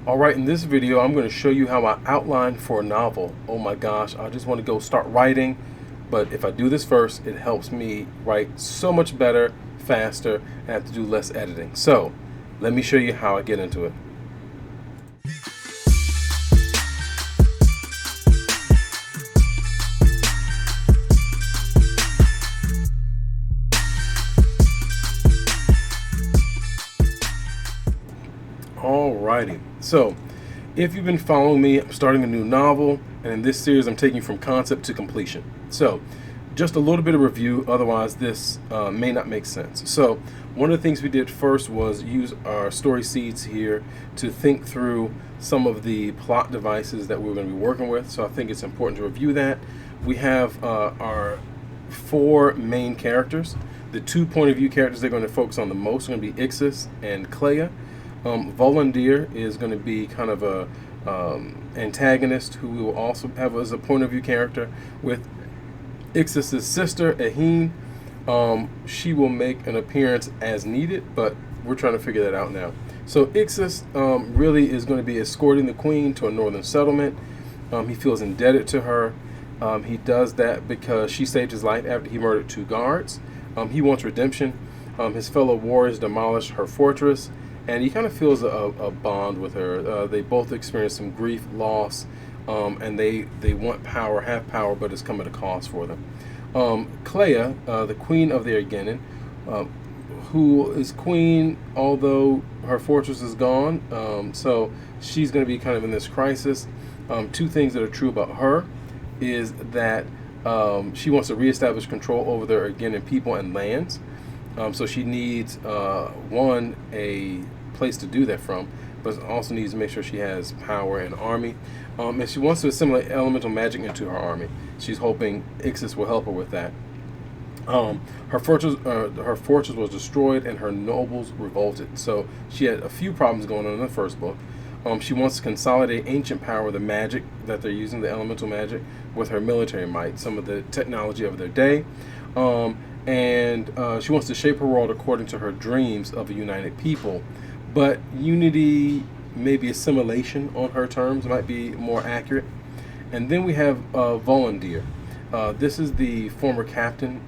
Alright, in this video I'm going to show you how I outline for a novel. Oh my gosh, I just want to go start writing, but if I do this first, it helps me write so much better, faster, and have to do less editing. So, let me show you how I get into it. Alrighty, so if you've been following me, I'm starting a new novel, and in this series I'm taking from concept to completion. So just a little bit of review, otherwise this may not make sense. So one of the things we did first was use our story seeds here to think through some of the plot devices that we're going to be working with. So I think it's important to review that. We have our four main characters. The 2 point of view characters they're going to focus on the most are going to be Ixis and Clea. Volundir is going to be kind of a antagonist who we will also have as a point of view character. With Ixis' sister, Ehine, she will make an appearance as needed, but we're trying to figure that out now. So Ixis really is going to be escorting the queen to a northern settlement. He feels indebted to her. He does that because she saved his life after he murdered 2 guards. He wants redemption. His fellow warriors demolished her fortress, and he kind of feels a bond with her. They both experience some grief, loss, and they want power, have power, but it's come at a cost for them. Clea, the queen of the Ergenin, who is queen although her fortress is gone, so she's going to be kind of in this crisis. 2 things that are true about her is that she wants to reestablish control over the Ergenin people and lands. So she needs, one, a place to do that from, but also needs to make sure she has power and army. And she wants to assimilate elemental magic into her army. She's hoping Ixis will help her with that. Her fortress was destroyed and her nobles revolted. So she had a few problems going on in the first book. She wants to consolidate ancient power, the magic that they're using, the elemental magic, with her military might, some of the technology of their day. And she wants to shape her world according to her dreams of a united people. But unity, maybe assimilation on her terms, might be more accurate. And then we have Volundir. This is the former captain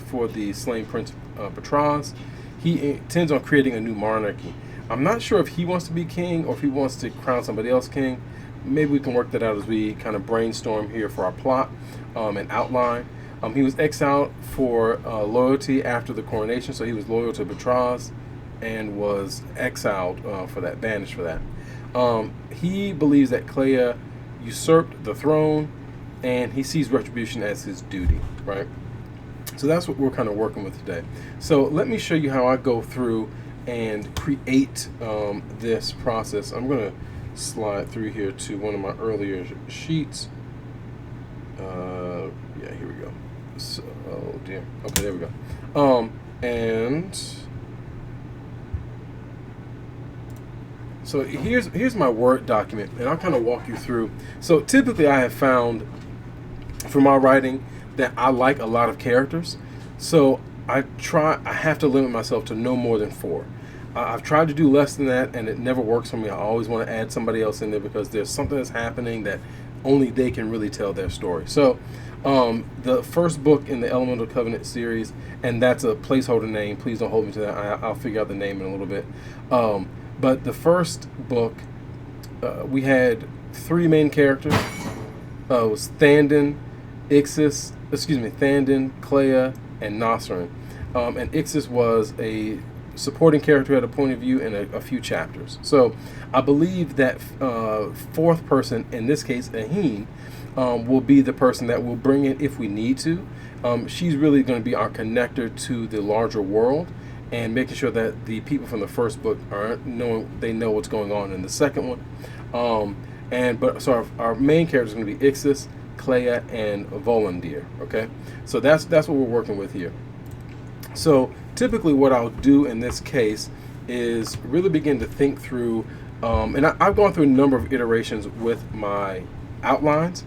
for the slain Prince Patraz. He intends on creating a new monarchy. I'm not sure if he wants to be king or if he wants to crown somebody else king. Maybe we can work that out as we kind of brainstorm here for our plot and outline. He was exiled for loyalty after the coronation, so he was loyal to Patraz and was exiled for that, banished for that. He believes that Clea usurped the throne, and he sees retribution as his duty, right? So that's what we're kind of working with today. So let me show you how I go through and create this process. I'm going to slide through here to one of my earlier sheets. Yeah, here we go. So, oh dear. Okay, there we go. And so here's my Word document, and I'll kind of walk you through. So typically, I have found for my writing that I like a lot of characters, so I have to limit myself to no more than 4. I've tried to do less than that, and it never works for me. I always want to add somebody else in there because there's something that's happening that only they can really tell their story. So the first book in the Elemental Covenant series, and that's a placeholder name, please don't hold me to that, I'll figure out the name in a little bit. But the first book, we had 3 main characters. It was Thandin, Thandin, Clea, and Nasrin. And Ixis was a supporting character at a point of view in a few chapters. So I believe that 4th person, in this case Ehine, will be the person that will bring it if we need to. She's really going to be our connector to the larger world and making sure that the people from the first book they know what's going on in the second one. So our main character is going to be Ixis, Clea, and Volundir. Okay, so that's what we're working with here. So typically what I'll do in this case is really begin to think through, and I've gone through a number of iterations with my outlines.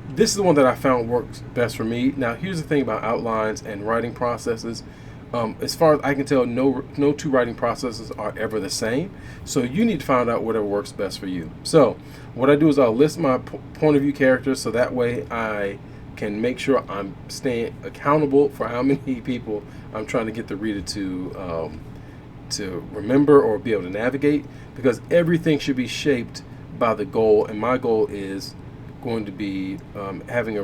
This is the one that I found works best for me. Now here's the thing about outlines and writing processes. As far as I can tell, no two writing processes are ever the same. So you need to find out whatever works best for you. So what I do is I'll list my point of view characters, so that way I can make sure I'm staying accountable for how many people I'm trying to get the reader to remember or be able to navigate, because everything should be shaped by the goal, and my goal is going to be creating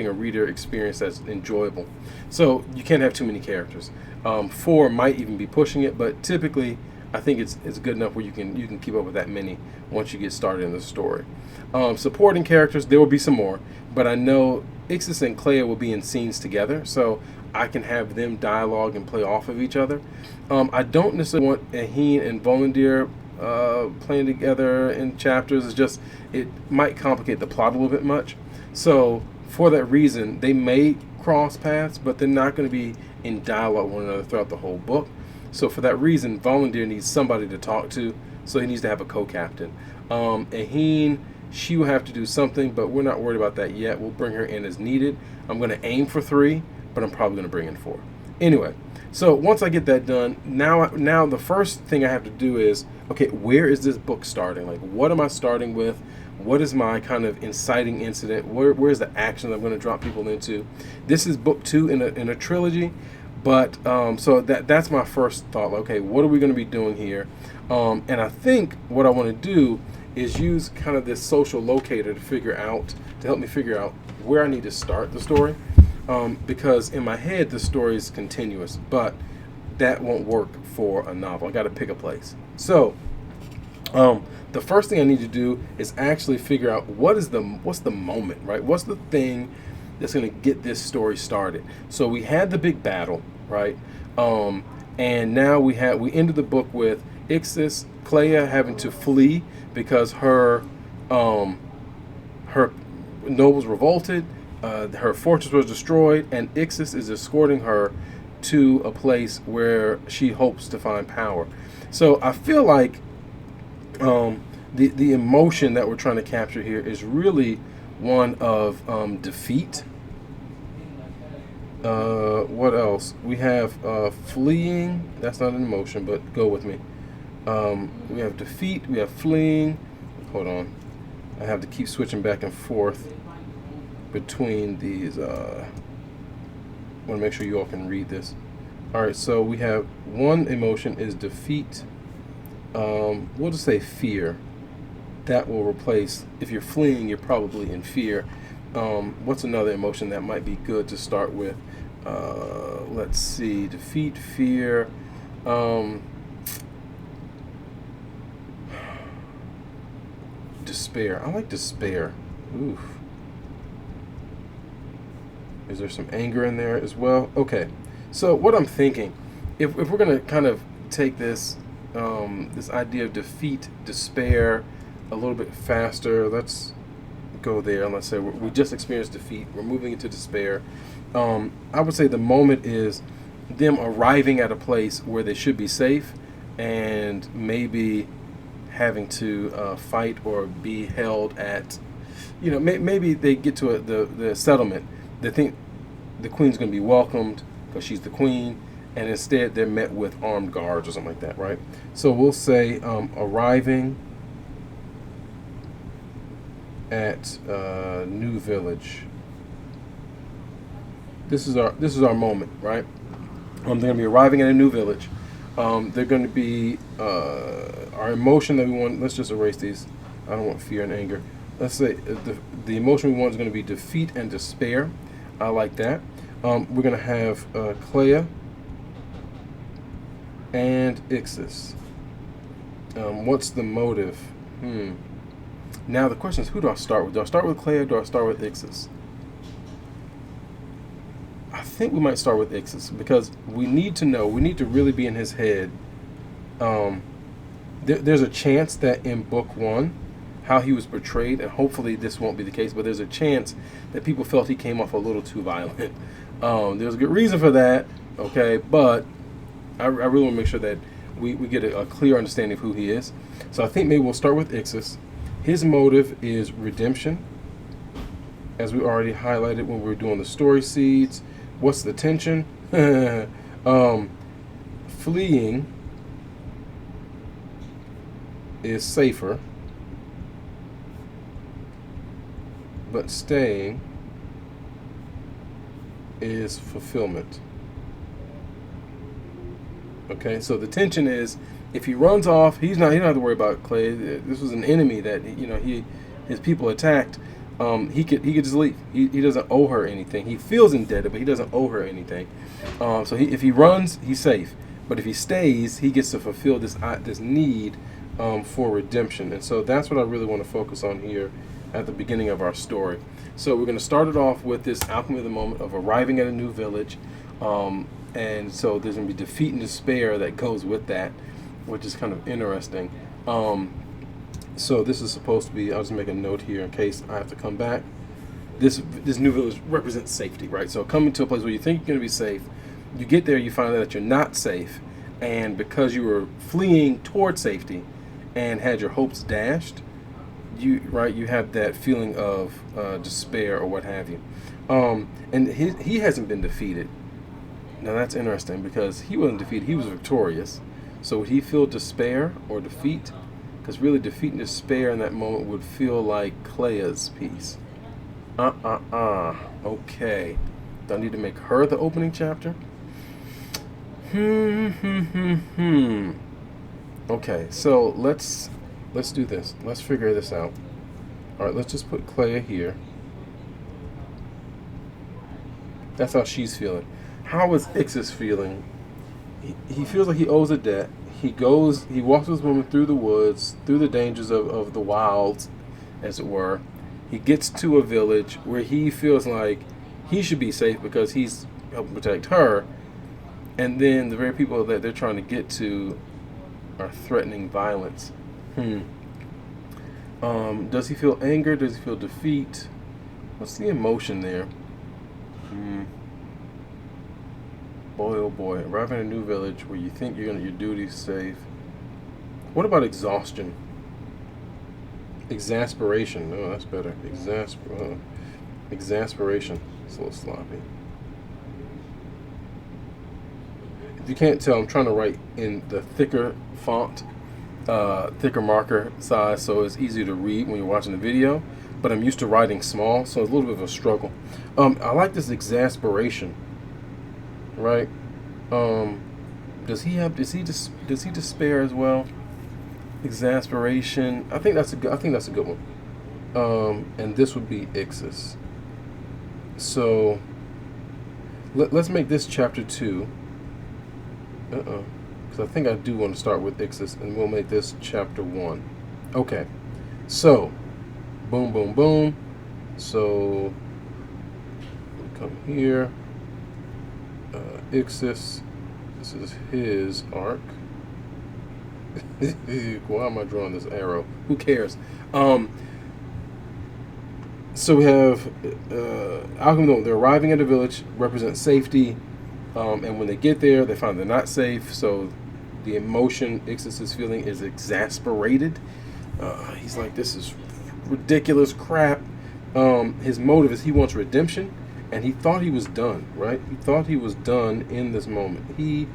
a reader experience that's enjoyable. So you can't have too many characters. 4 might even be pushing it, but typically I think it's good enough where you can keep up with that many once you get started in the story. Supporting characters, there will be some more, but I know Ixis and Clea will be in scenes together, so I can have them dialogue and play off of each other. I don't necessarily want Ehine and Volandir playing together in chapters. It might complicate the plot a little bit much. So for that reason, they may cross paths, but they're not going to be in dialogue with one another throughout the whole book. So for that reason, Volandir needs somebody to talk to, so he needs to have a co-captain. Ehine, she will have to do something, but we're not worried about that yet. We'll bring her in as needed. I'm going to aim for 3, but I'm probably going to bring in 4. Anyway, so once I get that done, now the first thing I have to do is, okay, where is this book starting? Like, what am I starting with? What is my kind of inciting incident? Where's the action I'm going to drop people into? This is book 2 in a trilogy, but so that's my first thought. Okay, what are we going to be doing here? And I think what I want to do is use kind of this social locator to help me figure out where I need to start the story. Because in my head the story is continuous, but that won't work for a novel. I got to pick a place. So the first thing I need to do is actually figure out what's the moment, right? What's the thing that's going to get this story started? So we had the big battle, right? And now we ended the book with Ixis, Clea having to flee because her nobles revolted. Her fortress was destroyed, and Ixis is escorting her to a place where she hopes to find power. So I feel like the emotion that we're trying to capture here is really one of defeat. What else? We have fleeing. That's not an emotion, but go with me. We have defeat. We have fleeing. Hold on. I have to keep switching back and forth between these. I want to make sure you all can read this. All right, so we have one emotion is defeat. We'll just say fear. That will replace, if you're fleeing, you're probably in fear. What's another emotion that might be good to start with? Let's see, defeat, fear. Despair. I like despair. Oof. Is there some anger in there as well? Okay. So what I'm thinking, if we're going to kind of take this this idea of defeat, despair, a little bit faster, let's go there. And let's say we just experienced defeat. We're moving into despair. I would say the moment is them arriving at a place where they should be safe, and maybe having to fight or be held at, maybe they get to the settlement. They think the queen's going to be welcomed because she's the queen, and instead they're met with armed guards or something like that, right? So we'll say arriving at New Village. This is our moment, right? They're going to be arriving at a new village. They're going to be our emotion that we want. Let's just erase these. I don't want fear and anger. Let's say the emotion we want is going to be defeat and despair. I like that. We're going to have Clea and Ixis. What's the motive? Now the question is, who do I start with? Do I start with Clea or do I start with Ixis? I think we might start with Ixis because we need to really be in his head. There's a chance that in book 1, how he was portrayed, and hopefully this won't be the case, but there's a chance that people felt he came off a little too violent. There's a good reason for that, okay, but I really want to make sure that we get a clear understanding of who he is. So I think maybe we'll start with Ixis. His motive is redemption, as we already highlighted when we were doing the story seeds. What's the tension? Fleeing is safer, but staying is fulfillment. Okay, so the tension is, if he runs off, he don't have to worry about Clay. This was an enemy that his people attacked. He could just leave. He doesn't owe her anything. He feels indebted, but he doesn't owe her anything. So if he runs, he's safe. But if he stays, he gets to fulfill this need for redemption. And so that's what I really want to focus on here at the beginning of our story. So we're going to start it off with this alchemy of the moment of arriving at a new village. And so there's going to be defeat and despair that goes with that, which is kind of interesting. So this is supposed to be, I'll just make a note here in case I have to come back. This new village represents safety, right? So coming to a place where you think you're going to be safe, you get there, you find out that you're not safe. And because you were fleeing toward safety and had your hopes dashed, you have that feeling of despair or what have you. And he hasn't been defeated. Now that's interesting because he wasn't defeated, he was victorious. So would he feel despair or defeat? Because really defeat and despair in that moment would feel like Clea's piece. Okay. Do I need to make her the opening chapter? Okay, so let's do this. Let's figure this out. Alright, let's just put Clea here. That's how she's feeling. How is Ixus feeling? He feels like he owes a debt. He walks with this woman through the woods, through the dangers of the wilds, as it were. He gets to a village where he feels like he should be safe because he's helping protect her. And then the very people that they're trying to get to are threatening violence. Does he feel anger? Does he feel defeat? What's the emotion there? Boy, oh boy, arriving in a new village where you think your duty's safe. What about exhaustion? Exasperation. Oh, that's better. Exasperation. It's a little sloppy. If you can't tell, I'm trying to write in the thicker font, thicker marker size, so it's easier to read when you're watching the video. But I'm used to writing small, so it's a little bit of a struggle. I like this exasperation. Right? Does he despair as well? Exasperation. I think that's a good one. And this would be Ixus. So let's make this chapter 2. Because I think I do want to start with Ixus, and we'll make this chapter 1. Okay. So boom, boom, boom. So we come here. Ixus, this is his arc. Why am I drawing this arrow? Who cares? So we have Alchemy. They're arriving at a village, represents safety, and when they get there, they find they're not safe. So the emotion Ixus is feeling is exasperated. He's like, this is ridiculous crap. His motive is he wants redemption. And he thought he was done, right? He thought he was done in this moment. He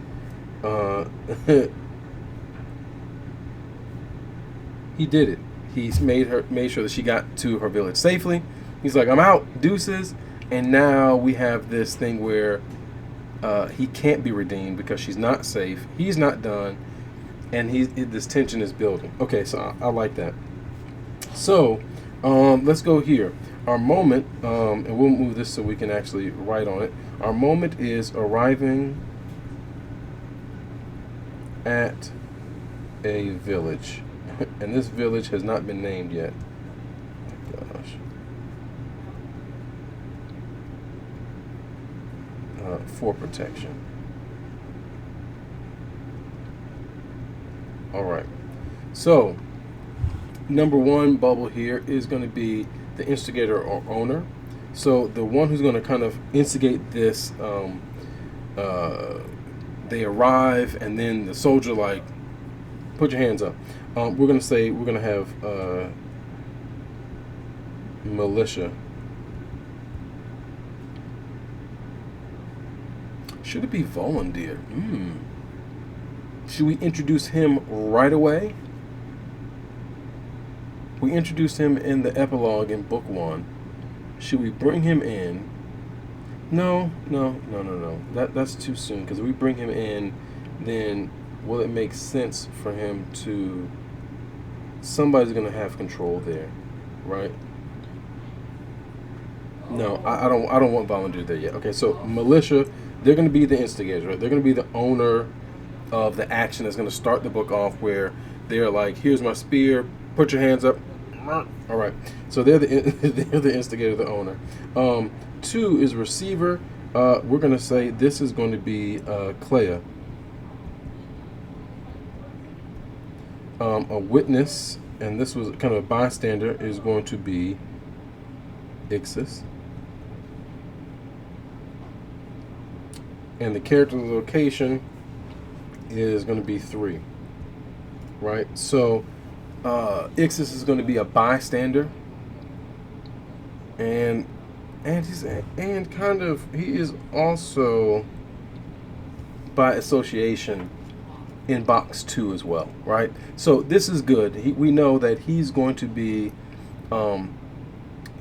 he did it. He's made sure that she got to her village safely. He's like, I'm out, deuces. And now we have this thing where he can't be redeemed because she's not safe. He's not done, and this tension is building. Okay, so I like that. So let's go here. Our moment, and we'll move this so we can actually write on it. Our moment is arriving at a village. And this village has not been named yet. Oh my gosh. For protection. Alright. So, number 1 bubble here is going to be the instigator or owner. So the one who's going to kind of instigate this, they arrive, and then the soldier like, put your hands up. We're going to have militia. Should it be Volundeer? Should we introduce him right away? We introduced him in the epilogue in book 1. Should we bring him in? No. That's too soon, because if we bring him in, then will it make sense for him to... Somebody's going to have control there, right? No, I don't want Volunteer there yet. Okay, so Militia, they're going to be the instigators, right? They're going to be the owner of the action that's going to start the book off, where they're like, here's my spear, put your hands up. All right, so they're the instigator, the owner. 2 is Receiver. We're going to say this is going to be Clea. A Witness, and this was kind of a bystander, is going to be Ixis. And the character location is going to be 3. Right? So Ixis is going to be a bystander. And he is also by association in box 2 as well, right? So this is good. We know that he's going to be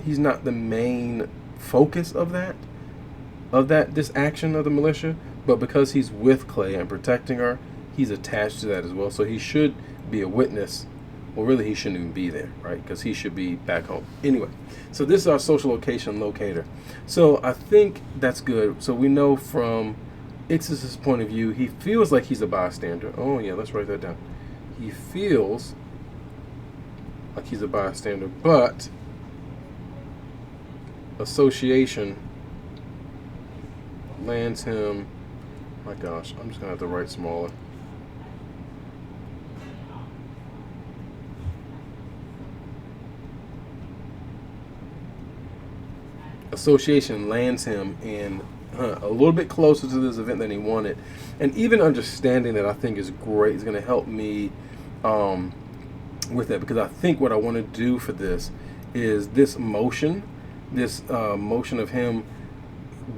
he's not the main focus of this action of the Militia, but because he's with Clea and protecting her, he's attached to that as well. So he should be a witness. Well, really, he shouldn't even be there, right? Because he should be back home. Anyway, so this is our social location locator. So I think that's good. So we know from Ixis' point of view, he feels like he's a bystander. Oh, yeah, let's write that down. He feels like he's a bystander, but association lands him... My gosh, I'm just going to have to write smaller. Association lands him in a little bit closer to this event than he wanted, and even understanding that I think is great. Is going to help me with that, because I think what I want to do for this is this motion of him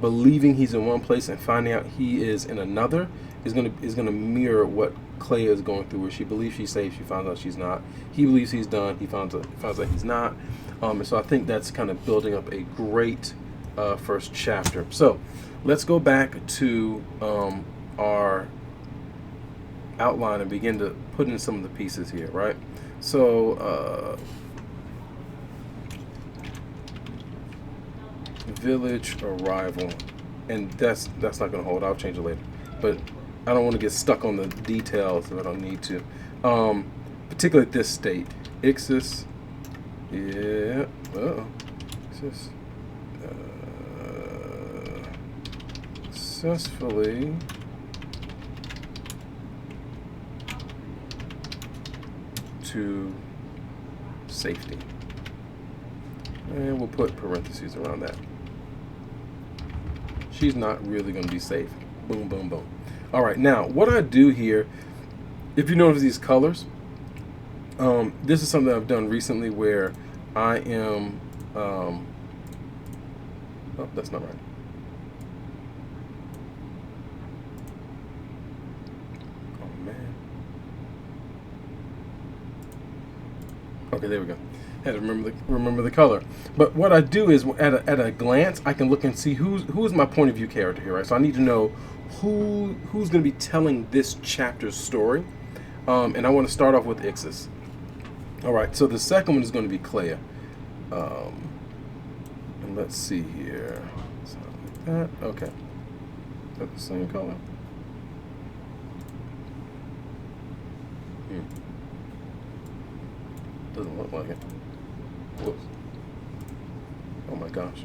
believing he's in one place and finding out he is in another is going to mirror what Clea is going through, where she believes she's safe, she finds out she's not. He believes he's done, he finds out he's not. And so I think that's kind of building up a great first chapter. So let's go back to our outline and begin to put in some of the pieces here, right? So village arrival, and that's not going to hold. I'll change it later, but I don't want to get stuck on the details if I don't need to. Particularly at this state, Ixis, yeah, Ixis successfully to safety, and we'll put parentheses around that. She's not really going to be safe. Boom, boom, boom. All right, now what I do here, if you notice these colors, this is something I've done recently where I am, oh, that's not right. Oh, man. Okay, there we go. Had to remember the color. But what I do is at a glance, I can look and see who's my point of view character here, right? So I need to know who's going to be telling this chapter's story, and I want to start off with Ixis. All right, so the second one is going to be Clea, and let's see here, something like that. Okay, is that the same color? Doesn't look like it. Whoops. Oh my gosh.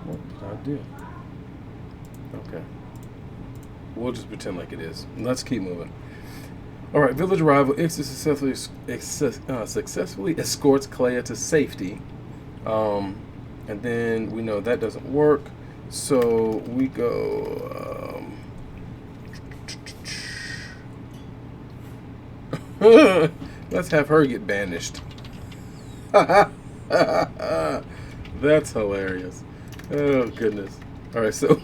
What did I do? Okay. We'll just pretend like it is. Let's keep moving. All right, village arrival. Ixis successfully escorts Clea to safety, and then we know that doesn't work. So we go. Let's have her get banished. That's hilarious. Oh goodness. All right, so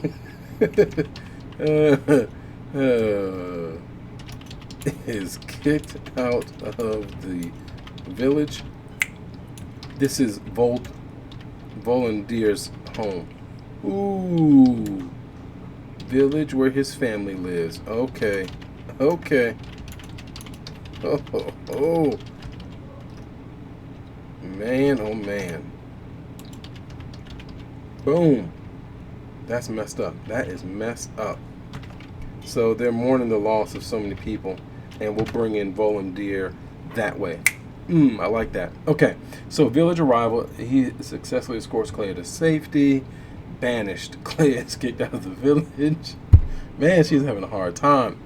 is kicked out of the village. This is Volandir's home. Ooh, village where his family lives. Okay, okay. Oh, man, oh man. Boom. That's messed up. That is messed up. So they're mourning the loss of so many people, and we'll bring in Volandir that way. I like that. Okay, so village arrival. He successfully escorts Clea to safety. Banished. Clea is kicked out of the village. Man, she's having a hard time.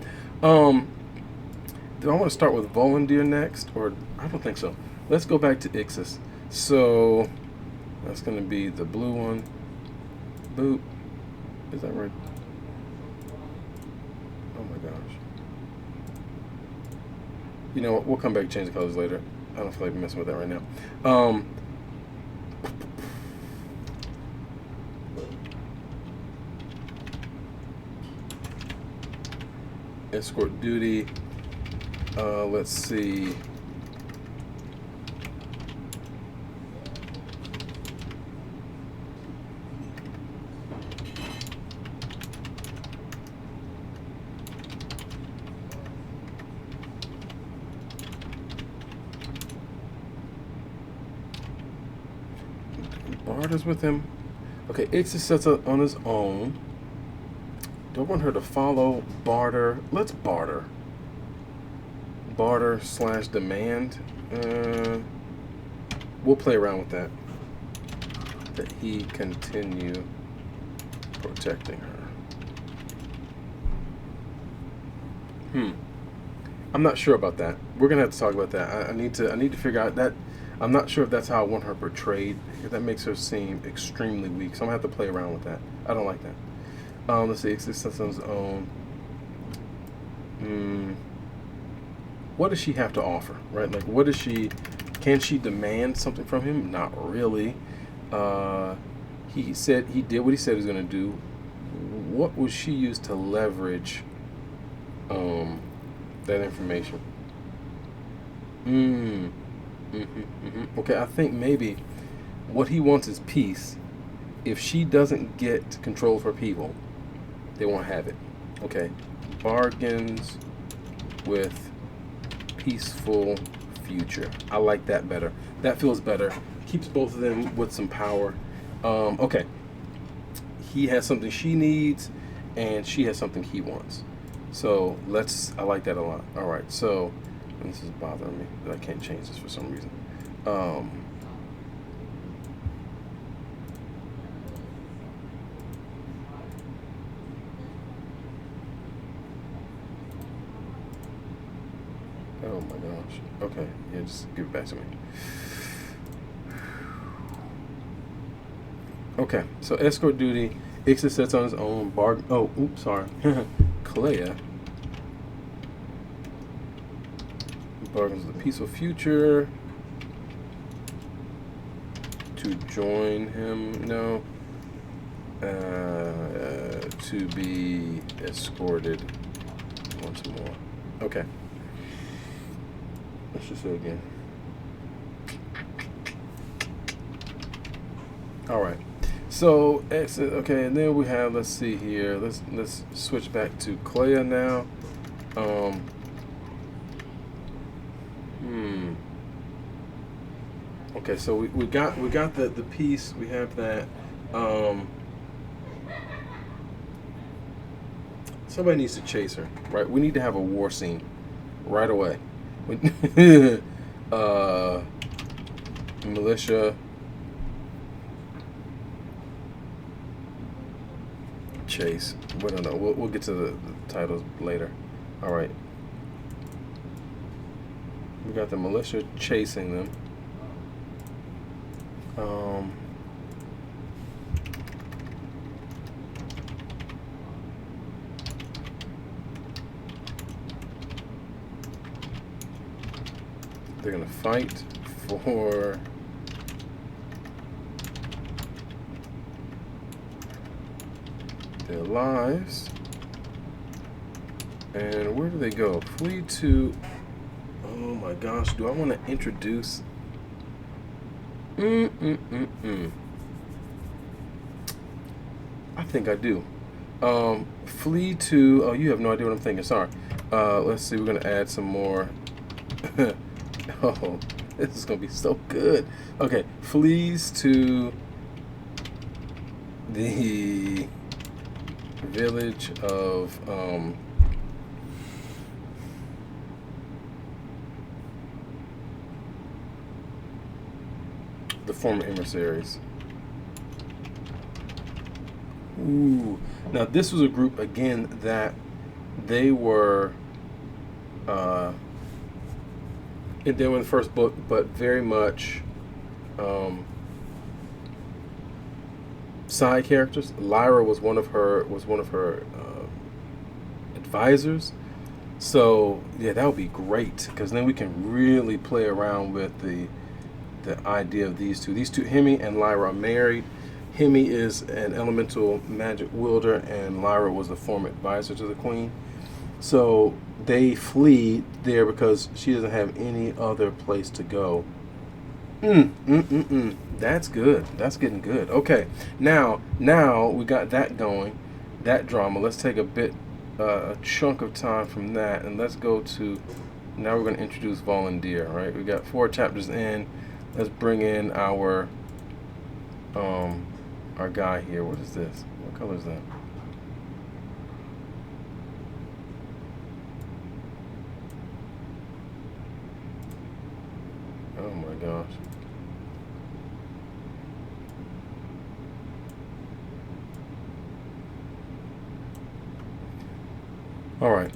Do I want to start with Volandir next, or I don't think so. Let's go back to Ixis. So that's going to be the blue one. Boop. Is that right? Oh my gosh. You know what? We'll come back and change the colors later. I don't feel like messing with that right now. Escort duty. Let's see. Barter's with him. Okay, Ixis sets up on his own. Don't want her to follow. Barter. Let's barter. Barter / demand. We'll play around with that. That he continue protecting her. I'm not sure about that. We're gonna have to talk about that. I need to figure out that. I'm not sure if that's how I want her portrayed. If that makes her seem extremely weak. So I'm gonna have to play around with that. I don't like that. Let's see. Existence on his own. What does she have to offer, right? Like, what does she? Can she demand something from him? Not really. He said he did what he said he was going to do. What would she use to leverage that information? Okay, I think maybe what he wants is peace. If she doesn't get control of her people, they won't have it. Okay, bargains with peaceful future. I like that better. That feels better. Keeps both of them with some power. Okay. He has something she needs, and she has something he wants. So I like that a lot. All right. So, and this is bothering me that I can't change this for some reason. Oh my gosh. Okay. Yeah, just give it back to me. Okay, so escort duty. Ixis sets on his own. Oh, oops, sorry. Clea bargains the peaceful future to join him. No. To be escorted once more. Okay. Let's just say again. All right. So, okay, and then we have, let's see here. Let's switch back to Clea now. Okay, so we got the piece. We have that. Somebody needs to chase her, right? We need to have a war scene right away. Militia. Chase. We don't know. We'll get to the titles later. All right. We got the militia chasing them. They're gonna fight for their lives. And where do they go? Flee to... Oh my gosh, do I want to introduce... I think I do. Flee to... Oh, you have no idea what I'm thinking. Sorry. Let's see. We're going to add some more. Oh, this is going to be so good. Okay. Flees to the village of... the former emissaries. Ooh. Now this was a group again that they were in the first book, but very much side characters. Lyra was one of her advisors. So yeah, that would be great because then we can really play around with the idea of these two. These two, Hemi and Lyra, are married. Hemi is an elemental magic wielder, and Lyra was the former advisor to the queen. So they flee there because she doesn't have any other place to go. That's good. That's getting good. Okay, now we got that going, that drama. Let's take a chunk of time from that, and let's go to, now we're going to introduce Volundeer, right? We got 4 chapters in. Let's bring in our guy here. What is this? What color is that? Oh my gosh. All right.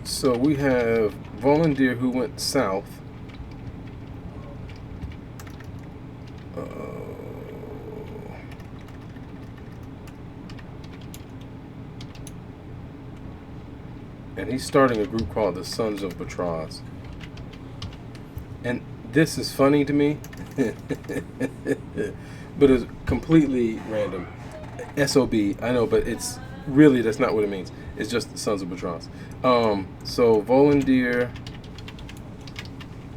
So we have Volundeer who went south. And he's starting a group called the Sons of Batraz. And this is funny to me, but it's completely random. SOB, I know, but it's really, that's not what it means. It's just the Sons of Batraz. So Volundeer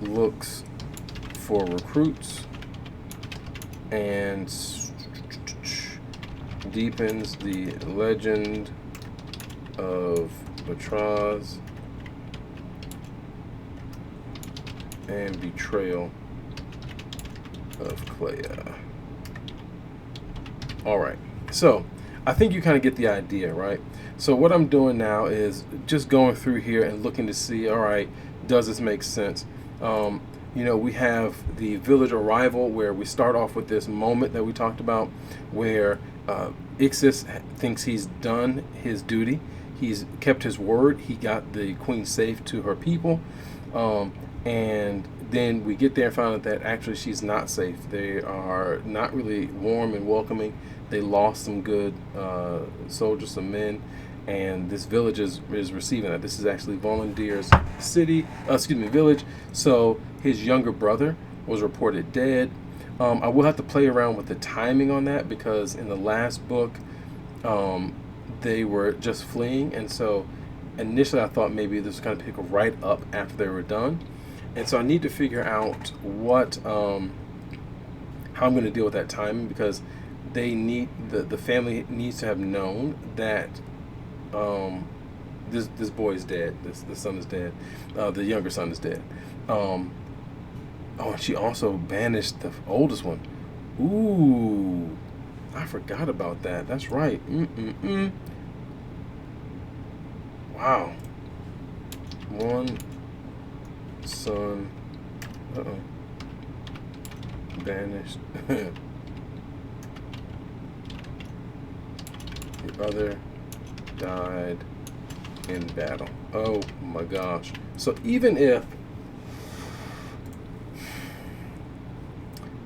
looks for recruits and deepens the legend of Batraz and betrayal of Clea. All right, so I think you kind of get the idea, right? So what I'm doing now is just going through here and looking to see, all right, does this make sense? You know, we have the village arrival where we start off with this moment that we talked about where Ixis thinks he's done his duty. He's kept his word. He got the queen safe to her people. And then we get there and find out that actually she's not safe. They are not really warm and welcoming. They lost some good soldiers, some men, and this village is receiving that. This is actually Volundeer's village. So his younger brother was reported dead. I will have to play around with the timing on that because in the last book, they were just fleeing, and so initially I thought maybe this was going to pick right up after they were done, and so I need to figure out what how I'm going to deal with that timing because they need the family needs to have known that this boy is dead. This son is dead. The younger son is dead. Oh, and she also banished the oldest one. Ooh, I forgot about that. That's right. Wow. One son. Banished. The other died in battle. Oh my gosh. So even if,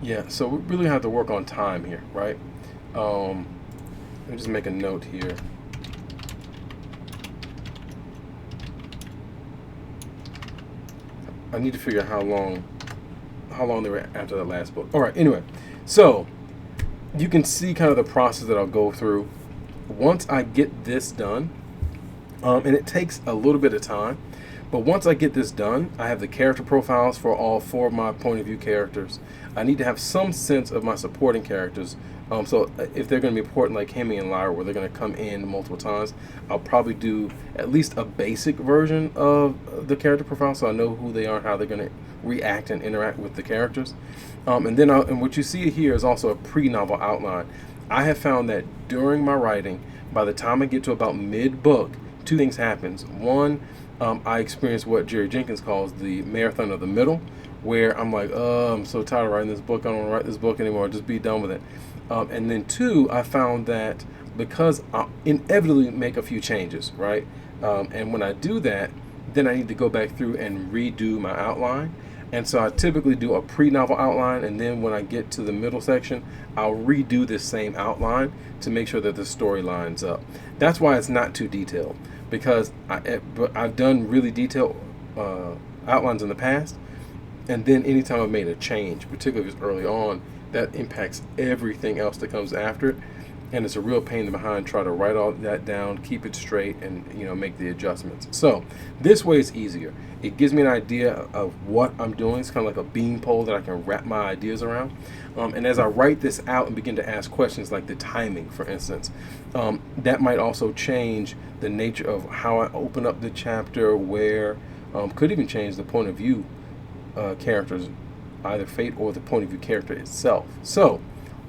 yeah, so we really have to work on time here, right? Let me just make a note here. I need to figure out how long they were after that last book. All right. Anyway, so you can see kind of the process that I'll go through once I get this done. And it takes a little bit of time, but once I get this done, I have the character profiles for all 4 of my point of view characters. I need to have some sense of my supporting characters. So if they're going to be important like Hemi and Lyra, where they're going to come in multiple times, I'll probably do at least a basic version of the character profile, so I know who they are, how they're going to react and interact with the characters. And then and what you see here is also a pre-novel outline. I have found that during my writing, by the time I get to about mid-book, 2 things happens. One, I experience what Jerry Jenkins calls the marathon of the middle, where I'm like, I'm so tired of writing this book. I don't want to write this book anymore. Just be done with it. And then 2, I found that because I inevitably make a few changes, right? And when I do that, then I need to go back through and redo my outline. And so I typically do a pre-novel outline, and then when I get to the middle section, I'll redo this same outline to make sure that the story lines up. That's why it's not too detailed, because I've done really detailed outlines in the past, and then anytime I've made a change, particularly early on, that impacts everything else that comes after it, and it's a real pain in the behind try to write all that down, keep it straight, and make the adjustments. So this way is easier. It gives me an idea of what I'm doing. It's kind of like a beanpole that I can wrap my ideas around. And as I write this out and begin to ask questions like the timing, for instance, that might also change the nature of how I open up the chapter, where could even change the point of view characters, either Fate or the point of view character itself. So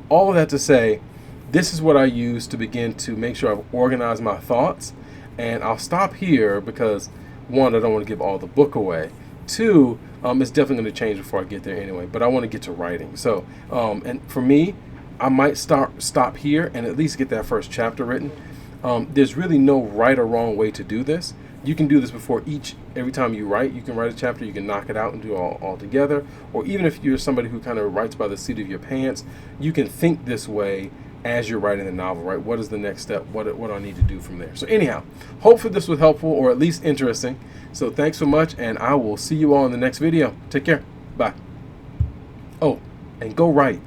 all of that to say, this is what I use to begin to make sure I've organized my thoughts. And I'll stop here because, 1, I don't want to give all the book away. 2, it's definitely going to change before I get there anyway. But I want to get to writing. So, and for me, I might stop here and at least get that first chapter written. There's really no right or wrong way to do this. You can do this before every time you write. You can write a chapter, you can knock it out and do it all together. Or even if you're somebody who kind of writes by the seat of your pants, you can think this way as you're writing the novel, right? What is the next step? What do I need to do from there? So anyhow, hopefully this was helpful or at least interesting. So thanks so much, and I will see you all in the next video. Take care. Bye. Oh, and go write.